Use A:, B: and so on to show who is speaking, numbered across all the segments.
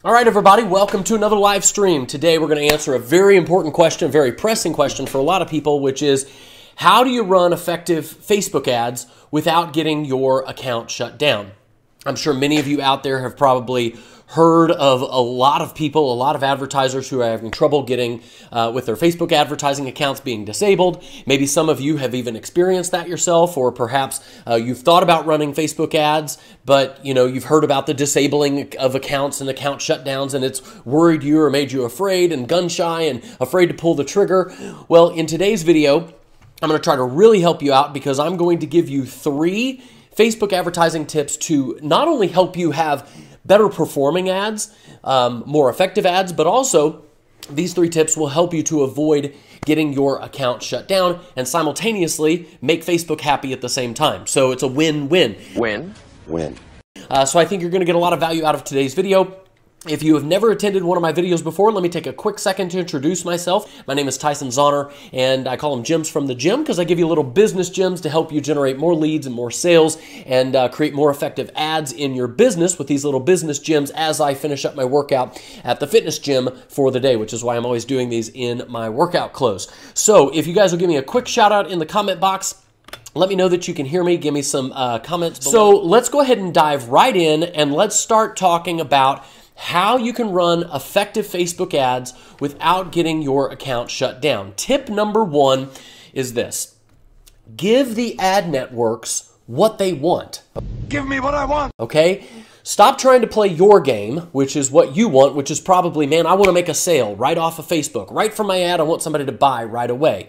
A: All right, everybody, welcome to another live stream. Today we're going to answer a very important question, a very pressing question for a lot of people, which is how do you run effective Facebook ads without getting your account shut down? I'm sure many of you out there have probably heard of a lot of people, a lot of advertisers who are having trouble getting with their Facebook advertising accounts being disabled. Maybe some of you have even experienced that yourself, or perhaps you've thought about running Facebook ads, but you've heard about the disabling of accounts and account shutdowns, and it's worried you or made you afraid and gun shy and afraid to pull the trigger. Well, in today's video, I'm going to try to really help you out because I'm going to give you 3 Facebook advertising tips to not only help you have better performing ads, more effective ads, but also these 3 tips will help you to avoid getting your account shut down and simultaneously make Facebook happy at the same time. So it's a win-win. Win-win. So I think you're going to get a lot of value out of today's video. If you have never attended one of my videos before, let me take a quick second to introduce myself. My name is Tyson Zahner, and I call them gems from the gym because I give you little business gems to help you generate more leads and more sales and create more effective ads in your business with these little business gems as I finish up my workout at the fitness gym for the day, which is why I'm always doing these in my workout clothes. So if you guys will give me a quick shout out in the comment box, let me know that you can hear me. Give me some comments below. So let's go ahead and dive right in and let's start talking about how you can run effective Facebook ads without getting your account shut down. Tip number 1 is this. Give the ad networks what they want.
B: Give me what I want.
A: Okay? Stop trying to play your game, which is what you want, which is probably, man, I want to make a sale right off of Facebook. Right from my ad, I want somebody to buy right away.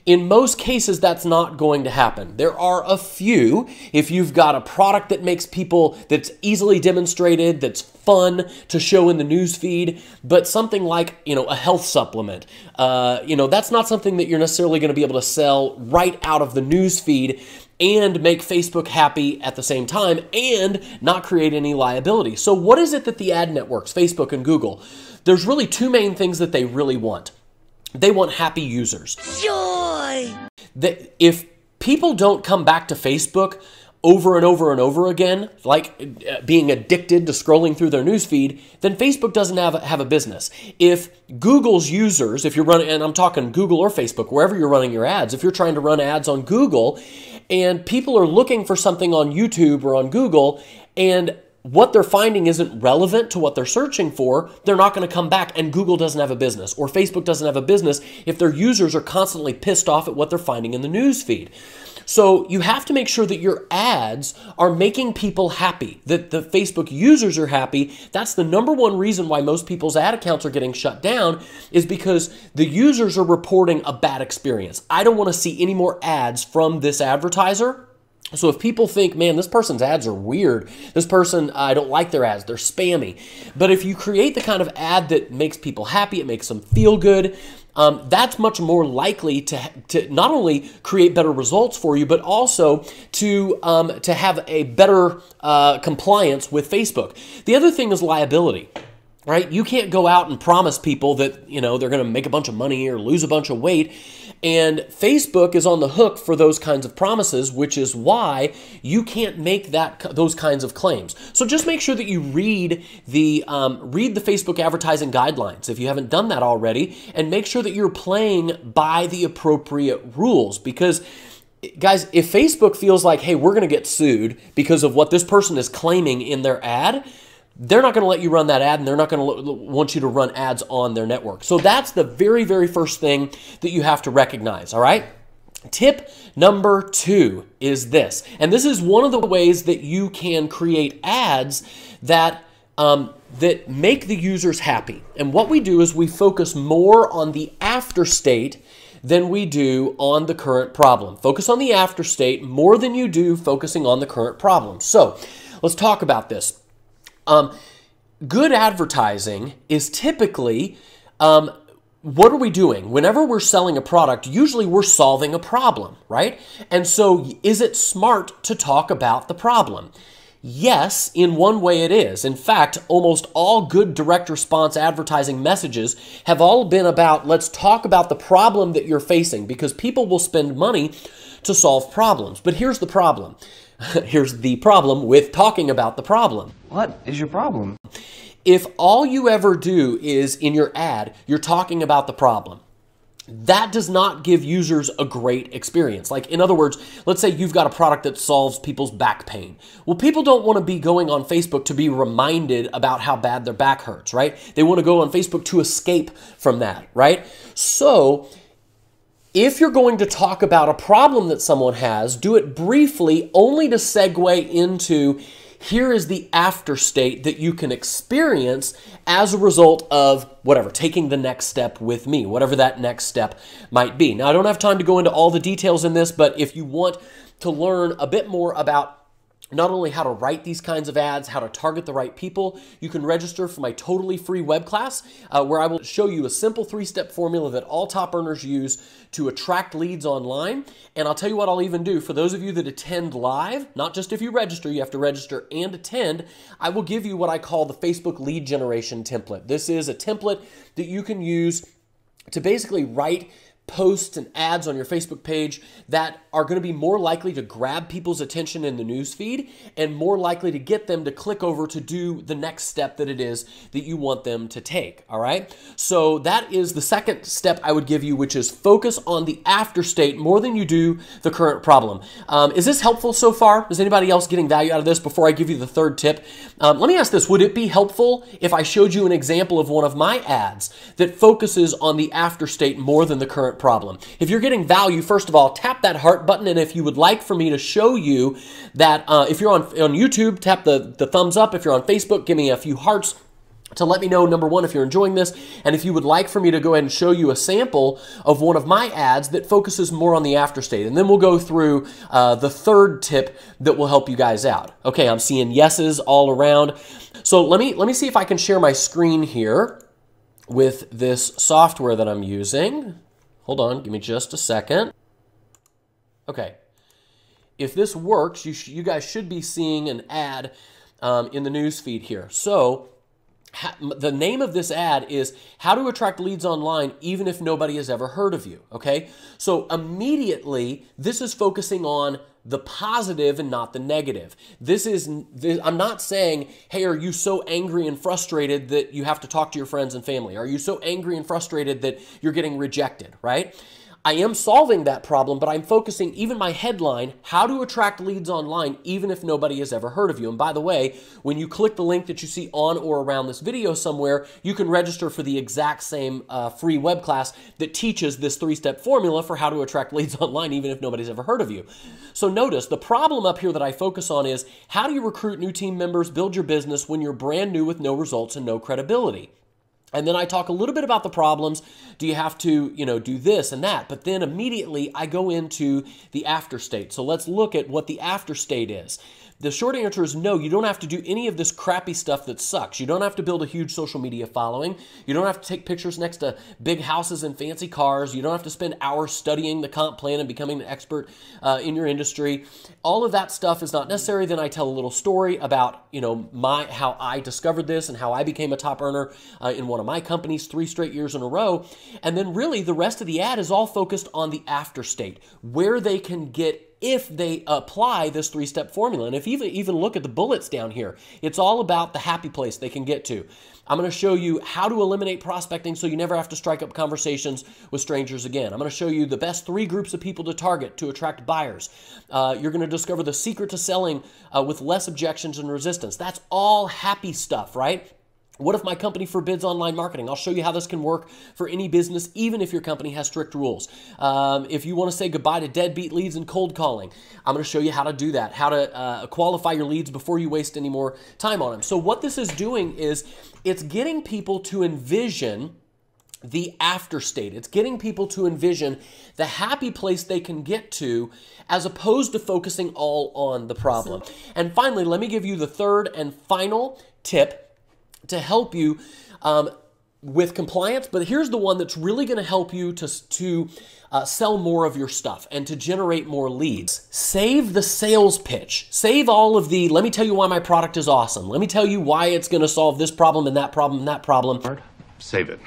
A: In most cases, that's not going to happen. There are a few. If you've got a product that makes people, that's easily demonstrated, that's fun to show in the news feed, but something like, a health supplement, that's not something that you're necessarily going to be able to sell right out of the news feed and make Facebook happy at the same time and not create any liability. So what is it that the ad networks, Facebook and Google, there's really 2 main things that they really want. They want happy users. Joy! If people don't come back to Facebook over and over and over again, like being addicted to scrolling through their newsfeed, then Facebook doesn't have a business. If Google's users, if you're running, and I'm talking Google or Facebook, wherever you're running your ads, if you're trying to run ads on Google and people are looking for something on YouTube or on Google and what they're finding isn't relevant to what they're searching for, they're not going to come back, and Google doesn't have a business, or Facebook doesn't have a business if their users are constantly pissed off at what they're finding in the news feed. So you have to make sure that your ads are making people happy, that the Facebook users are happy. That's the number 1 reason why most people's ad accounts are getting shut down, is because the users are reporting a bad experience. I don't want to see any more ads from this advertiser. So if people think, man, this person's ads are weird, this person, I don't like their ads, they're spammy. But if you create the kind of ad that makes people happy, it makes them feel good, that's much more likely to not only create better results for you, but also to have a better compliance with Facebook. The other thing is liability. Right? You can't go out and promise people that, they're going to make a bunch of money or lose a bunch of weight. And Facebook is on the hook for those kinds of promises, which is why you can't make those kinds of claims. So just make sure that you read the Facebook advertising guidelines if you haven't done that already, and make sure that you're playing by the appropriate rules. Because guys, if Facebook feels like, hey, we're going to get sued because of what this person is claiming in their ad, they're not going to let you run that ad, and they're not going to want you to run ads on their network. So that's the very, very first thing that you have to recognize, all right? Tip number 2 is this, and this is one of the ways that you can create ads that make the users happy. And what we do is we focus more on the after state than we do on the current problem. Focus on the after state more than you do focusing on the current problem. So let's talk about this. Good advertising is typically, what are we doing? Whenever we're selling a product, usually we're solving a problem, right? And so is it smart to talk about the problem? Yes, in one way it is. In fact, almost all good direct response advertising messages have all been about, let's talk about the problem that you're facing, because people will spend money to solve problems. But here's the problem. Here's the problem with talking about the problem.
B: What is your problem?
A: if all you ever do is in your ad, you're talking about the problem, that does not give users a great experience. Like, in other words, let's say you've got a product that solves people's back pain. Well, people don't want to be going on Facebook to be reminded about how bad their back hurts, right? They want to go on Facebook to escape from that, right? So if you're going to talk about a problem that someone has, do it briefly, only to segue into here is the after state that you can experience as a result of whatever, taking the next step with me, whatever that next step might be. Now, I don't have time to go into all the details in this, but if you want to learn a bit more about not only how to write these kinds of ads, how to target the right people, you can register for my totally free web class where I will show you a simple 3-step formula that all top earners use to attract leads online. And I'll tell you what I'll even do. For those of you that attend live, not just if you register, you have to register and attend, I will give you what I call the Facebook lead generation template. This is a template that you can use to basically write posts and ads on your Facebook page that are going to be more likely to grab people's attention in the news feed and more likely to get them to click over to do the next step that it is that you want them to take, all right? So that is the second step I would give you, which is focus on the after state more than you do the current problem. Is this helpful so far? Is anybody else getting value out of this before I give you the third tip? Let me ask this. Would it be helpful if I showed you an example of one of my ads that focuses on the after state more than the current problem? If you're getting value, first of all, tap that heart button, and if you would like for me to show you that, if you're on YouTube, tap the thumbs up. If you're on Facebook, give me a few hearts to let me know, number one, if you're enjoying this, and if you would like for me to go ahead and show you a sample of one of my ads that focuses more on the after state. And then we'll go through the third tip that will help you guys out. Okay, I'm seeing yeses all around. So let me see if I can share my screen here with this software that I'm using. Hold on, give me just a second. Okay, if this works, you guys should be seeing an ad in the news feed here. So the name of this ad is How to Attract Leads Online Even If Nobody Has Ever Heard of You, okay? So immediately, this is focusing on the positive and not the negative. I'm not saying, hey, are you so angry and frustrated that you have to talk to your friends and family? Are you so angry and frustrated that you're getting rejected, right? I am solving that problem, but I'm focusing, even my headline, How to Attract Leads Online Even If Nobody Has Ever Heard of You. And by the way, when you click the link that you see on or around this video somewhere, you can register for the exact same free web class that teaches this 3-step formula for how to attract leads online even if nobody's ever heard of you. So notice, the problem up here that I focus on is, how do you recruit new team members, build your business when you're brand new with no results and no credibility? And then I talk a little bit about the problems. Do you have to, do this and that? But then immediately I go into the after state. So let's look at what the after state is. The short answer is no, you don't have to do any of this crappy stuff that sucks. You don't have to build a huge social media following. You don't have to take pictures next to big houses and fancy cars. You don't have to spend hours studying the comp plan and becoming an expert in your industry. All of that stuff is not necessary. Then I tell a little story about, how I discovered this and how I became a top earner in one of my companies 3 straight years in a row. And then really the rest of the ad is all focused on the after state, where they can get if they apply this 3-step formula. And if you even look at the bullets down here, it's all about the happy place they can get to. I'm going to show you how to eliminate prospecting so you never have to strike up conversations with strangers again. I'm going to show you the best 3 groups of people to target to attract buyers. You're going to discover the secret to selling with less objections and resistance. That's all happy stuff, right? What if my company forbids online marketing? I'll show you how this can work for any business, even if your company has strict rules. If you want to say goodbye to deadbeat leads and cold calling, I'm going to show you how to do that, how to qualify your leads before you waste any more time on them. So what this is doing is it's getting people to envision the after state. It's getting people to envision the happy place they can get to as opposed to focusing all on the problem. And finally, let me give you the third and final tip to help you with compliance, but here's the one that's really going to help you to sell more of your stuff and to generate more leads. Save the sales pitch. Save all of the, let me tell you why my product is awesome. Let me tell you why it's going to solve this problem and that problem and that problem.
B: Save it.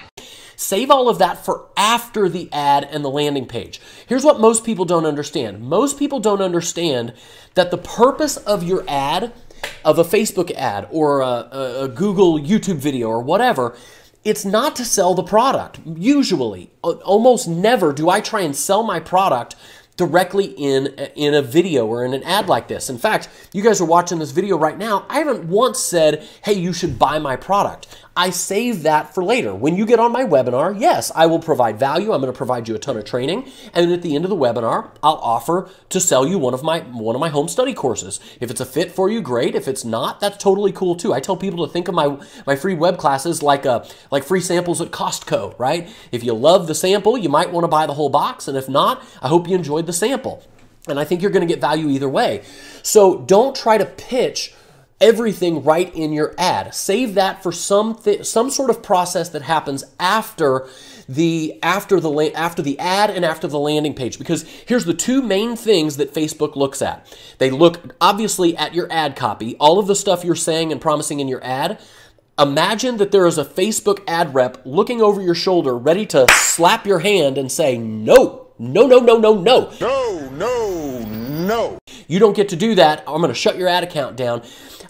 A: Save all of that for after the ad and the landing page. Here's what most people don't understand. Most people don't understand that the purpose of your ad of a Facebook ad or a Google YouTube video or whatever, it's not to sell the product. Usually, almost never do I try and sell my product directly in a video or in an ad like this. In fact, you guys are watching this video right now. I haven't once said, hey, you should buy my product. I save that for later. When you get on my webinar, yes, I will provide value. I'm going to provide you a ton of training. And then at the end of the webinar, I'll offer to sell you one of my home study courses. If it's a fit for you, great. If it's not, that's totally cool too. I tell people to think of my free web classes like free samples at Costco, right? If you love the sample, you might want to buy the whole box. And if not, I hope you enjoyed the sample. And I think you're going to get value either way. So don't try to pitch everything right in your ad. Save that for some sort of process that happens after the ad and after the landing page. Because here's the two main things that Facebook looks at. They look obviously at your ad copy, all of the stuff you're saying and promising in your ad. Imagine that there is a Facebook ad rep looking over your shoulder, ready to slap your hand and say, no, no, no, no, no, no.
B: No, no, no.
A: You don't get to do that. I'm going to shut your ad account down.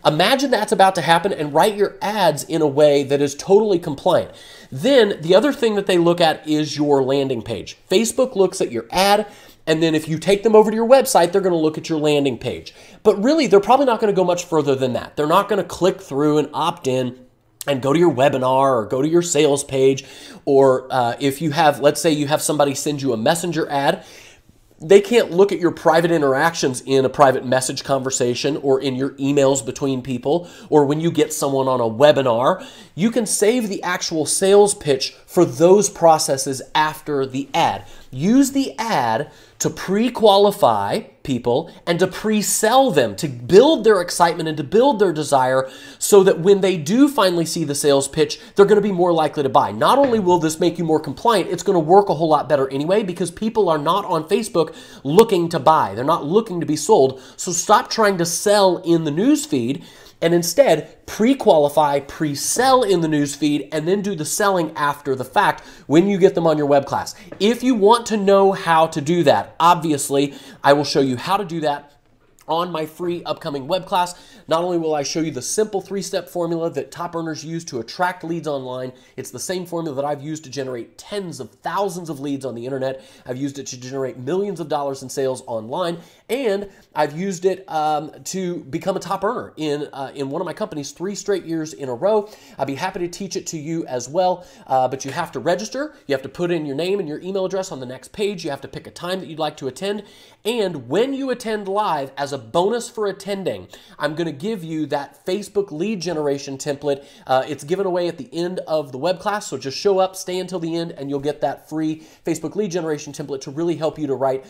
A: Imagine that's about to happen and write your ads in a way that is totally compliant. Then the other thing that they look at is your landing page. Facebook looks at your ad, and then if you take them over to your website, they're going to look at your landing page. But really, they're probably not going to go much further than that. They're not going to click through and opt in and go to your webinar or go to your sales page. Or if you have, let's say you have somebody send you a messenger ad, they can't look at your private interactions in a private message conversation or in your emails between people or when you get someone on a webinar. You can save the actual sales pitch for those processes after the ad. Use the ad to pre-qualify people and to pre-sell them, to build their excitement and to build their desire so that when they do finally see the sales pitch, they're going to be more likely to buy. Not only will this make you more compliant, it's going to work a whole lot better anyway because people are not on Facebook looking to buy. They're not looking to be sold. So stop trying to sell in the news feed and instead pre-qualify, pre-sell in the newsfeed, and then do the selling after the fact when you get them on your web class. If you want to know how to do that, obviously, I will show you how to do that on my free upcoming web class. Not only will I show you the simple 3-step formula that top earners use to attract leads online, it's the same formula that I've used to generate tens of thousands of leads on the internet. I've used it to generate millions of dollars in sales online, and I've used it to become a top earner in one of my companies 3 straight years in a row. I'd be happy to teach it to you as well, but you have to register. You have to put in your name and your email address on the next page. You have to pick a time that you'd like to attend, and when you attend live, as a bonus for attending, I'm going to give you that Facebook lead generation template. It's given away at the end of the web class, so just show up, stay until the end, and you'll get that free Facebook lead generation template to really help you to write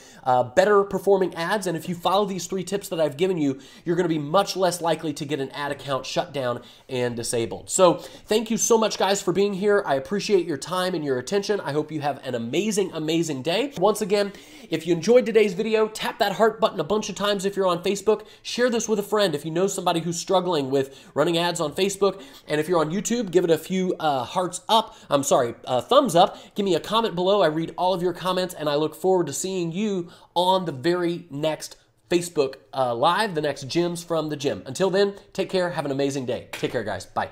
A: better performing ads. And if you follow these 3 tips that I've given you, you're going to be much less likely to get an ad account shut down and disabled. So thank you so much, guys, for being here. I appreciate your time and your attention. I hope you have an amazing, amazing day. Once again, if you enjoyed today's video, tap that heart button a bunch of times if you're on Facebook. Share this with a friend if you know somebody who's struggling with running ads on Facebook. And if you're on YouTube, give it a few thumbs up. Give me a comment below. I read all of your comments, and I look forward to seeing you on the very next Facebook Live, the next Gyms from the Gym. Until then, take care. Have an amazing day. Take care, guys. Bye.